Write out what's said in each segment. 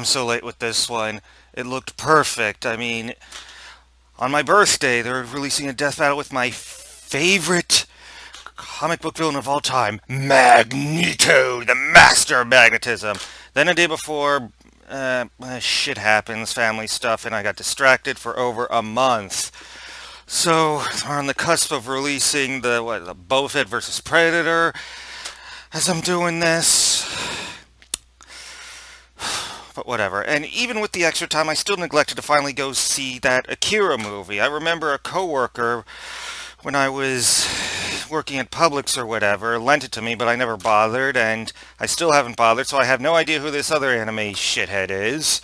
so late with this one. It looked perfect. I mean, on my birthday, they're releasing a death battle with my favorite comic book villain of all time, Magneto, the master of magnetism. Then a day before, shit happens, family stuff, and I got distracted for over a month. So, we're on the cusp of releasing the Boba Fett versus Predator as I'm doing this. But whatever. And even with the extra time, I still neglected to finally go see that Akira movie. I remember a coworker, when I was working at Publix or whatever, lent it to me, but I never bothered, and I still haven't bothered, so I have no idea who this other anime shithead is.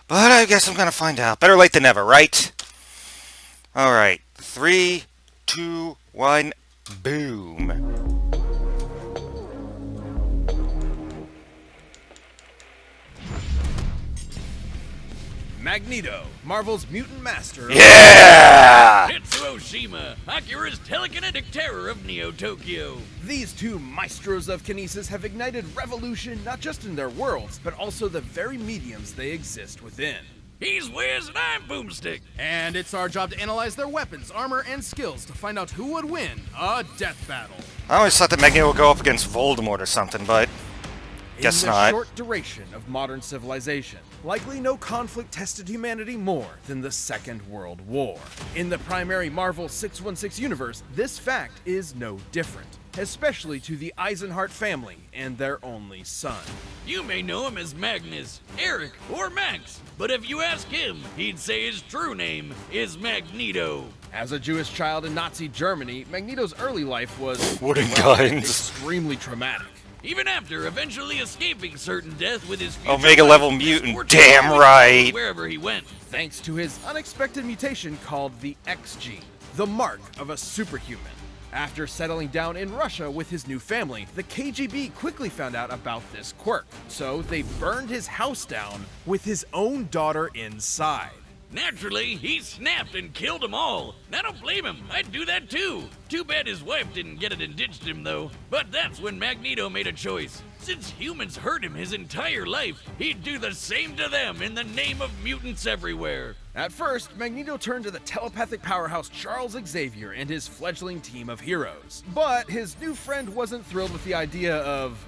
But I guess I'm gonna find out. Better late than never, right? Alright. 3, 2, 1, boom. Magneto, Marvel's mutant master. Yeah! Tetsuo Shima, Akira's telekinetic terror of Neo-Tokyo. These two maestros of kinesis have ignited revolution not just in their worlds, but also the very mediums they exist within. He's Wiz and I'm Boomstick. And it's our job to analyze their weapons, armor, and skills to find out who would win a death battle. I always thought that Magneto would go up against Voldemort or something, but guess not. In the not. short duration of modern civilization, likely no conflict tested humanity more than the Second World War. In the primary Marvel 616 universe, this fact is no different, especially to the Eisenhart family and their only son. You may know him as Magnus, Eric, or Max, but if you ask him, he'd say his true name is Magneto. As a Jewish child in Nazi Germany, Magneto's early life was Wooden guns. extremely traumatic. Even after eventually escaping certain death with his future Omega level wife, mutant, misfortune damn always right. followed wherever he went. Thanks to his unexpected mutation called the X gene, the mark of a superhuman. After settling down in Russia with his new family, the KGB quickly found out about this quirk, so they burned his house down with his own daughter inside. Naturally, he snapped and killed them all. I don't blame him. I'd do that too. Too bad his wife didn't get it and ditched him though. But that's when Magneto made a choice. Since humans hurt him his entire life, he'd do the same to them in the name of mutants everywhere. At first, Magneto turned to the telepathic powerhouse Charles Xavier and his fledgling team of heroes. But his new friend wasn't thrilled with the idea of,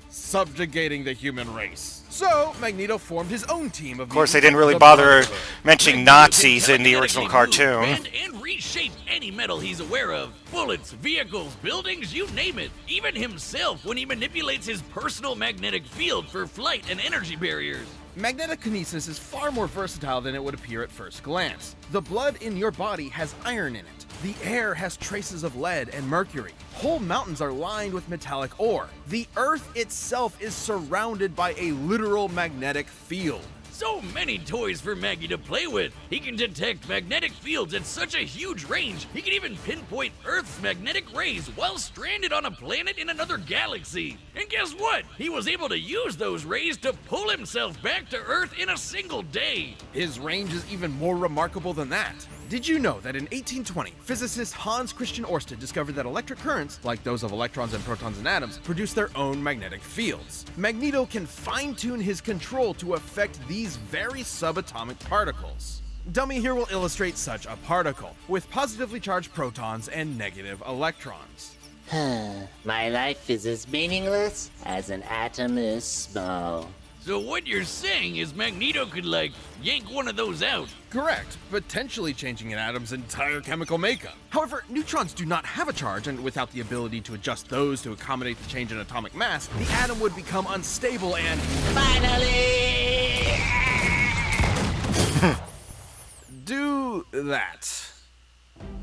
subjugating the human race. So, Magneto formed his own team of course, they didn't really bother mentioning Nazis in the original cartoon. And reshape any metal he's aware of. Bullets, vehicles, buildings, you name it. Even himself when he manipulates his personal magnetic field for flight and energy barriers. Magnetic kinesis is far more versatile than it would appear at first glance. The blood in your body has iron in it. The air has traces of lead and mercury. Whole mountains are lined with metallic ore. The Earth itself is surrounded by a literal magnetic field. So many toys for Maggie to play with. He can detect magnetic fields at such a huge range, he can even pinpoint Earth's magnetic rays while stranded on a planet in another galaxy. And guess what? He was able to use those rays to pull himself back to Earth in a single day. His range is even more remarkable than that. Did you know that in 1820, physicist Hans Christian Ørsted discovered that electric currents, like those of electrons and protons and atoms, produce their own magnetic fields? Magneto can fine-tune his control to affect these very subatomic particles. Dummy here will illustrate such a particle, with positively charged protons and negative electrons. My life is as meaningless as an atom is small. So what you're saying is Magneto could, like, yank one of those out? Correct, potentially changing an atom's entire chemical makeup. However, neutrons do not have a charge, and without the ability to adjust those to accommodate the change in atomic mass, the atom would become unstable and... Finally! do that.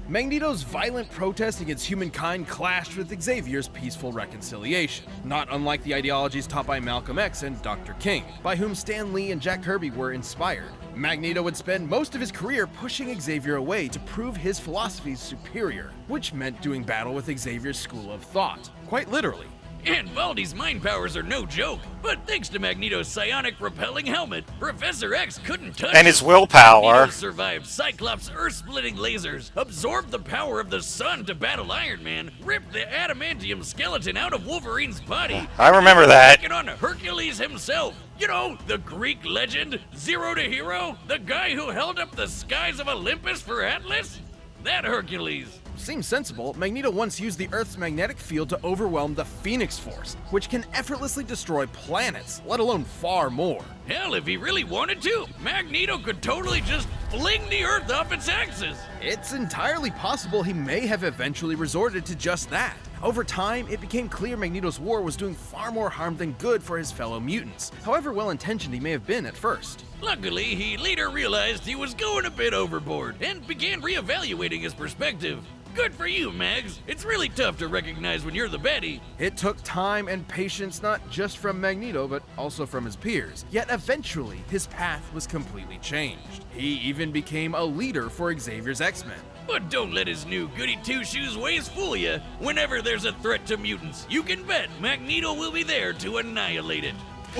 Magneto's violent protest against humankind clashed with Xavier's peaceful reconciliation, not unlike the ideologies taught by Malcolm X and Dr. King, by whom Stan Lee and Jack Kirby were inspired. Magneto would spend most of his career pushing Xavier away to prove his philosophies superior, which meant doing battle with Xavier's school of thought, quite literally. And Baldy's mind powers are no joke, but thanks to Magneto's psionic repelling helmet, Professor X couldn't touch And his willpower. Magneto survived Cyclops' earth-splitting lasers, absorbed the power of the sun to battle Iron Man, ripped the adamantium skeleton out of Wolverine's body. I remember that. Taking on Hercules himself. You know, the Greek legend, Zero to Hero, the guy who held up the skies of Olympus for Atlas? That Hercules. Seems sensible. Magneto once used the Earth's magnetic field to overwhelm the Phoenix Force, which can effortlessly destroy planets, let alone far more. Hell, if he really wanted to, Magneto could totally just fling the Earth off its axis. It's entirely possible he may have eventually resorted to just that. Over time, it became clear Magneto's war was doing far more harm than good for his fellow mutants, however well-intentioned he may have been at first. Luckily, he later realized he was going a bit overboard and began reevaluating his perspective. Good for you, Mags. It's really tough to recognize when you're the baddie. It took time and patience not just from Magneto, but also from his peers. Yet eventually, his path was completely changed. He even became a leader for Xavier's X-Men. But don't let his new goody two-shoes ways fool you. Whenever there's a threat to mutants, you can bet Magneto will be there to annihilate it.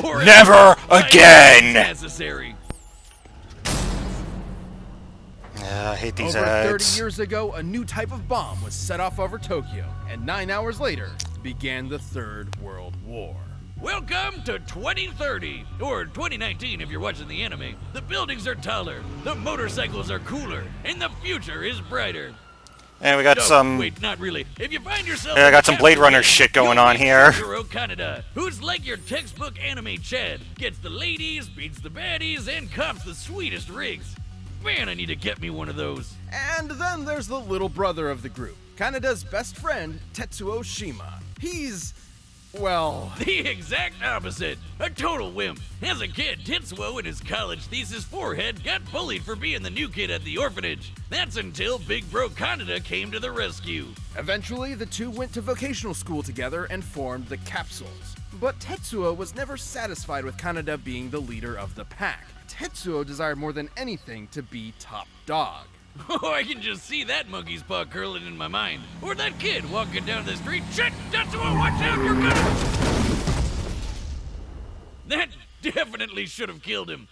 Or Never again! Necessary. I hate these Over ads. 30 years ago, a new type of bomb was set off over Tokyo, and 9 hours later, began the Third World War. Welcome to 2030, or 2019 if you're watching the anime. The buildings are taller, the motorcycles are cooler, and the future is brighter. And we got No, some. wait, not really. If you find yourself Yeah, I got in some Blade Runner Japan, shit going you'll on meet here. Yujiro Kaneda, who's like your textbook anime Chad. Gets the ladies, beats the baddies, and cops the sweetest rigs. Man, I need to get me one of those. And then there's the little brother of the group, Kaneda's best friend, Tetsuo Shima. He's, well... The exact opposite. A total wimp. As a kid, Tetsuo in his college thesis forehead got bullied for being the new kid at the orphanage. That's until Big Bro Kaneda came to the rescue. Eventually, the two went to vocational school together and formed the Capsules. But Tetsuo was never satisfied with Kaneda being the leader of the pack. Tetsuo desired more than anything to be top dog. Oh, I can just see that monkey's paw curling in my mind. Or that kid walking down the street. Shit! Tetsuo, watch out! You're gonna... That definitely should have killed him.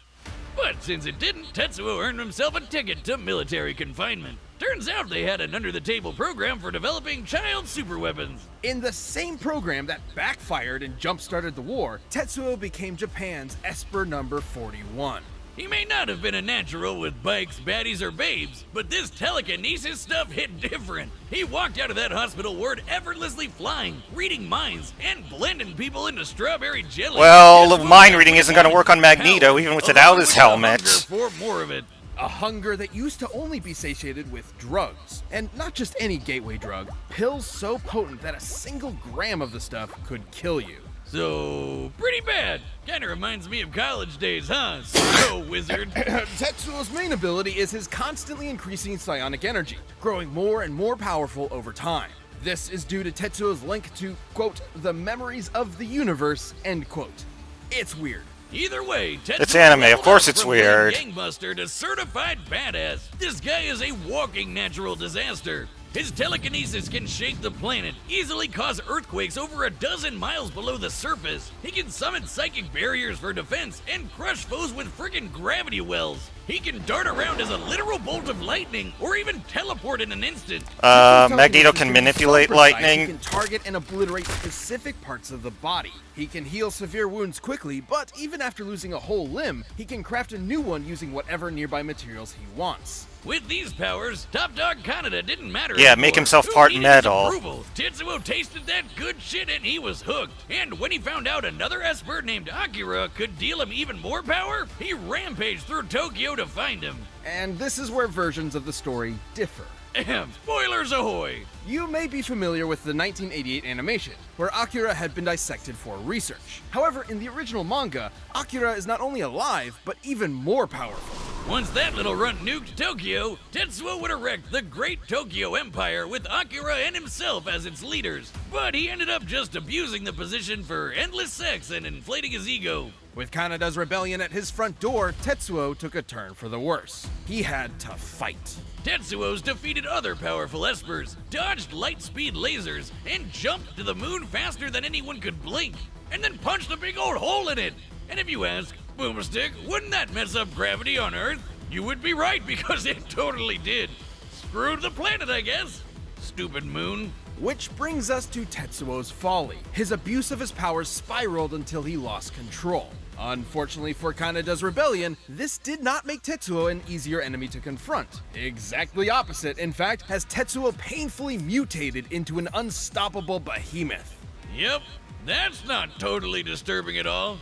But since it didn't, Tetsuo earned himself a ticket to military confinement. Turns out they had an under-the-table program for developing child superweapons. In the same program that backfired and jump-started the war, Tetsuo became Japan's Esper number 41. He may not have been a natural with bikes, baddies, or babes, but this telekinesis stuff hit different. He walked out of that hospital ward effortlessly flying, reading minds, and blending people into strawberry jelly. Well, His the mind movement reading was isn't going to work on power, Magneto, even along without his with the hunger helmet. For more of it. A hunger that used to only be satiated with drugs. And not just any gateway drug, pills so potent that a single gram of the stuff could kill you. So, pretty bad. Kinda reminds me of college days, huh? So, wizard. Tetsuo's main ability is his constantly increasing psionic energy, growing more and more powerful over time. This is due to Tetsuo's link to, quote, the memories of the universe, end quote. It's weird. Either way, Tetsuo It's anime, of leveled course up it's from weird. Gangbuster to certified badass. This guy is a walking natural disaster. His telekinesis can shake the planet, easily cause earthquakes over a dozen miles below the surface. He can summon psychic barriers for defense and crush foes with friggin' gravity wells. He can dart around as a literal bolt of lightning, or even teleport in an instant. Magneto can manipulate He lightning. can target and obliterate specific parts of the body. He can heal severe wounds quickly, but even after losing a whole limb, he can craft a new one using whatever nearby materials he wants. With these powers, Top Dog Kaneda didn't matter Yeah, anymore. make himself Who part needed his metal. approval? Tetsuo tasted that good shit and he was hooked. And when he found out another Esper named Akira could deal him even more power, he rampaged through Tokyo to find him. And this is where versions of the story differ. Ahem, spoilers ahoy! You may be familiar with the 1988 animation, where Akira had been dissected for research. However, in the original manga, Akira is not only alive, but even more powerful. Once that little runt nuked Tokyo, Tetsuo would erect the Great Tokyo Empire with Akira and himself as its leaders. But he ended up just abusing the position for endless sex and inflating his ego. With Kanada's rebellion at his front door, Tetsuo took a turn for the worse. He had to fight. Tetsuo's defeated other powerful espers, dodged light-speed lasers, and jumped to the moon faster than anyone could blink, and then punched a big old hole in it. And if you ask, Boomstick, wouldn't that mess up gravity on Earth? You would be right, because it totally did. Screwed the planet, I guess. Stupid moon. Which brings us to Tetsuo's folly. His abuse of his powers spiraled until he lost control. Unfortunately for Kanada's rebellion, this did not make Tetsuo an easier enemy to confront. Exactly opposite, in fact, as Tetsuo painfully mutated into an unstoppable behemoth. Yep, that's not totally disturbing at all.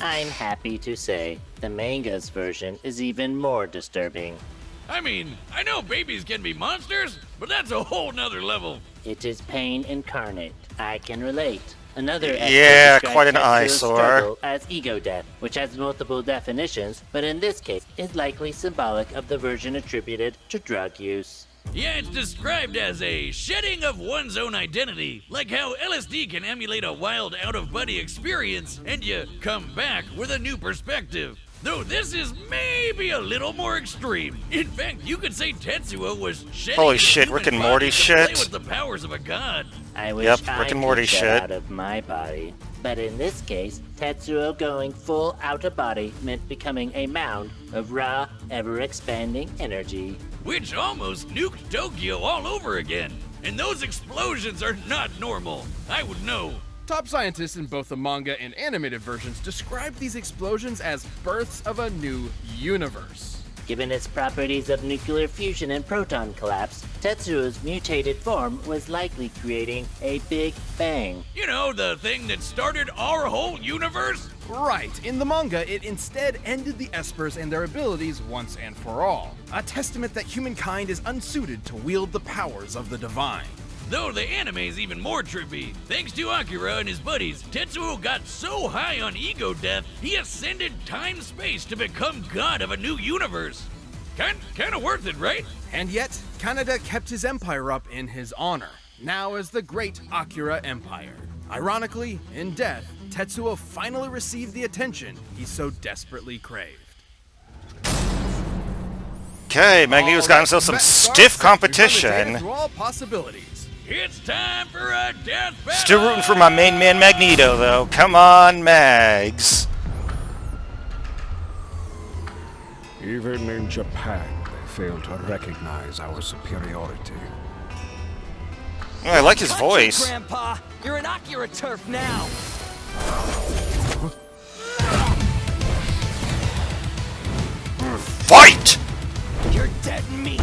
I'm happy to say the manga's version is even more disturbing. I mean, I know babies can be monsters, but that's a whole nother level. It is pain incarnate. I can relate. Another Yeah, expert quite an describes Tetsuo's eyesore. struggle as ego death, which has multiple definitions, but in this case is likely symbolic of the version attributed to drug use. Yeah, it's described as a shedding of one's own identity, like how LSD can emulate a wild out-of-body experience, and you come back with a new perspective. Though this is maybe a little more extreme. In fact, you could say Tetsuo was shedding Holy his shit, human Rick and body Morty to play shit. with the powers of a god. I wish Yep, I Rick and could Morty get shit. out of my body. But in this case, Tetsuo going full out of body meant becoming a mound of raw, ever-expanding energy. Which almost nuked Tokyo all over again. And those explosions are not normal. I would know. Top scientists in both the manga and animated versions describe these explosions as births of a new universe. Given its properties of nuclear fusion and proton collapse, Tetsuo's mutated form was likely creating a Big Bang. You know, the thing that started our whole universe? Right, in the manga, it instead ended the Espers and their abilities once and for all. A testament that humankind is unsuited to wield the powers of the divine. Though the anime's even more trippy. Thanks to Akira and his buddies, Tetsuo got so high on ego death, he ascended time-space to become god of a new universe. Kinda worth it, right? And yet, Kanada kept his empire up in his honor, now as the Great Akira Empire. Ironically, in death, Tetsuo finally received the attention he so desperately craved. Okay, Magneto's got himself some stiff competition. Through all possibilities. It's time for a death battle! Still rooting for my main man Magneto, though. Come on, Mags. Even in Japan, they fail to recognize our superiority. Oh, I like his Gotcha, voice. Grandpa! You're an Akira turf now! Fight! You're dead meat!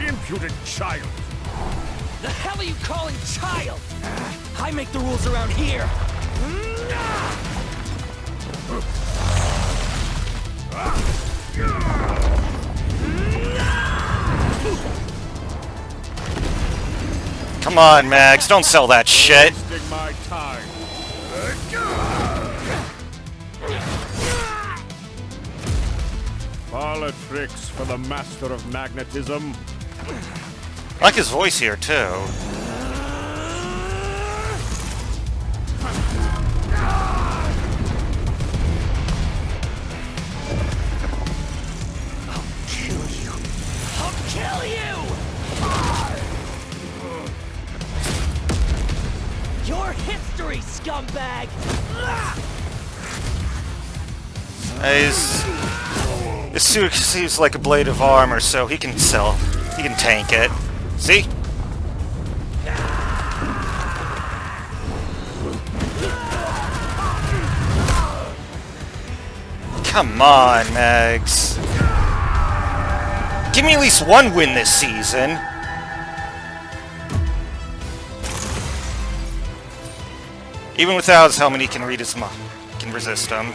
Impudent child! The hell are you calling child? I make the rules around here! Come on, Mags, don't sell that shit. Wasting my time. Parlor tricks for the master of magnetism. I like his voice here, too. I'll kill you! Your history, scumbag! His suit seems like a blade of armor, so he can tank it. See? Come on, Mags. Give me at least one win this season. Even without his helmet, he can read his can resist him.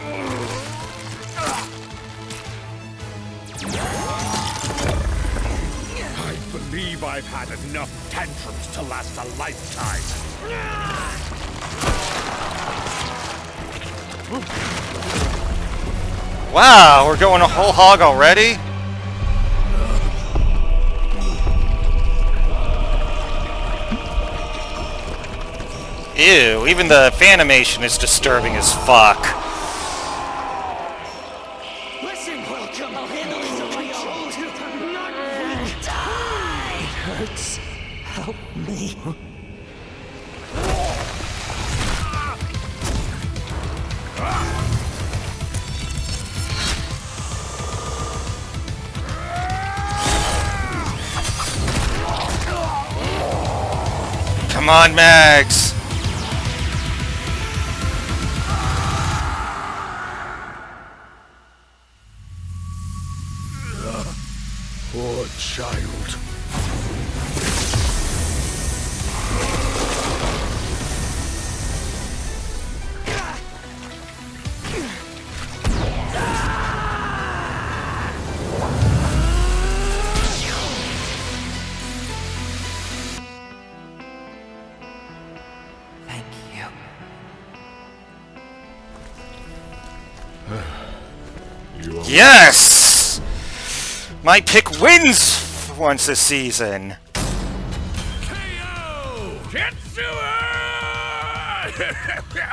I believe I've had enough tantrums to last a lifetime. Wow, we're going a whole hog already? Ew, even the fanimation is disturbing as fuck. Listen, welcome. I'll handle this on my own. Not die! It hurts. Help me. Come on, Mags! Poor child. Thank you. You are Yes! My pick wins for once this season.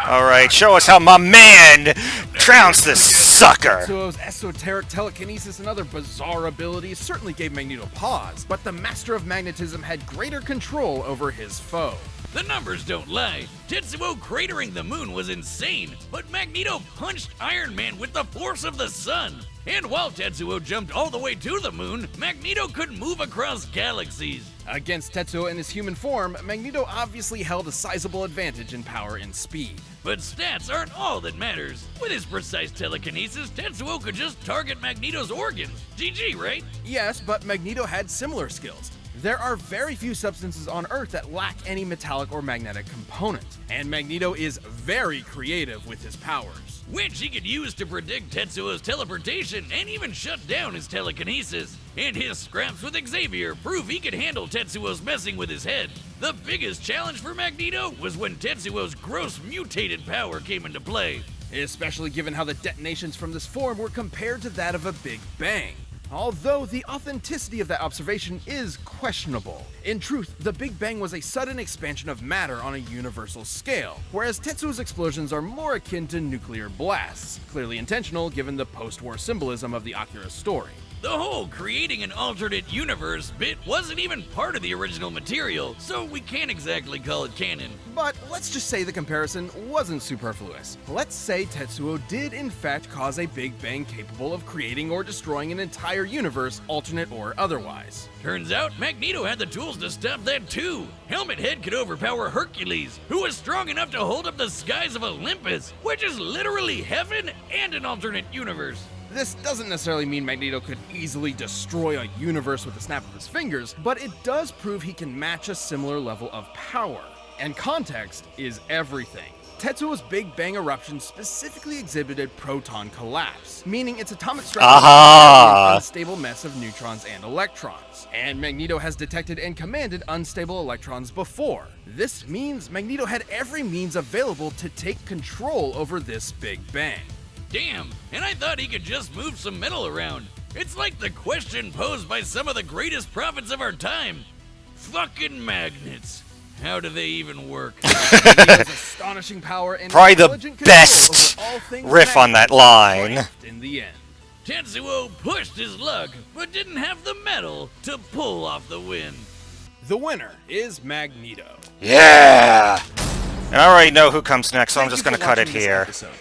Alright, show us how my man trounced this sucker. Tetsuo's esoteric telekinesis and other bizarre abilities certainly gave Magneto pause, but the Master of Magnetism had greater control over his foe. The numbers don't lie. Tetsuo cratering the moon was insane, but Magneto punched Iron Man with the force of the sun. And while Tetsuo jumped all the way to the moon, Magneto could move across galaxies. Against Tetsuo in his human form, Magneto obviously held a sizable advantage in power and speed. But stats aren't all that matters. With his precise telekinesis, Tetsuo could just target Magneto's organs. GG, right? Yes, but Magneto had similar skills. There are very few substances on Earth that lack any metallic or magnetic component, and Magneto is very creative with his powers. Which he could use to predict Tetsuo's teleportation and even shut down his telekinesis. And his scraps with Xavier prove he could handle Tetsuo's messing with his head. The biggest challenge for Magneto was when Tetsuo's gross mutated power came into play. Especially given how the detonations from this form were compared to that of a Big Bang. Although the authenticity of that observation is questionable. In truth, the Big Bang was a sudden expansion of matter on a universal scale, whereas Tetsuo's explosions are more akin to nuclear blasts, clearly intentional given the post-war symbolism of the Akira story. The whole creating an alternate universe bit wasn't even part of the original material, so we can't exactly call it canon. But let's just say the comparison wasn't superfluous. Let's say Tetsuo did in fact cause a Big Bang capable of creating or destroying an entire universe, alternate or otherwise. Turns out Magneto had the tools to stop that too. Helmet Head could overpower Hercules, who was strong enough to hold up the skies of Olympus, which is literally heaven and an alternate universe. This doesn't necessarily mean Magneto could easily destroy a universe with a snap of his fingers, but it does prove he can match a similar level of power. And context is everything. Tetsuo's Big Bang eruption specifically exhibited proton collapse, meaning its atomic structure is an unstable mess of neutrons and electrons. And Magneto has detected and commanded unstable electrons before. This means Magneto had every means available to take control over this Big Bang. Damn, and I thought he could just move some metal around. It's like the question posed by some of the greatest prophets of our time. Fucking magnets. How do they even work? Magneto's astonishing power and Probably the intelligent control best over all things riff on that magnetic line. triumphed in the end. Tetsuo pushed his luck, but didn't have the metal to pull off the win. The winner is Magneto. Yeah! And I already know who comes next, so I'm Thank just you gonna for cut it watching this here. episode.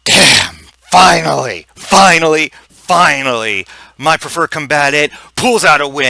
Damn! Finally! My preferred combatant pulls out a win.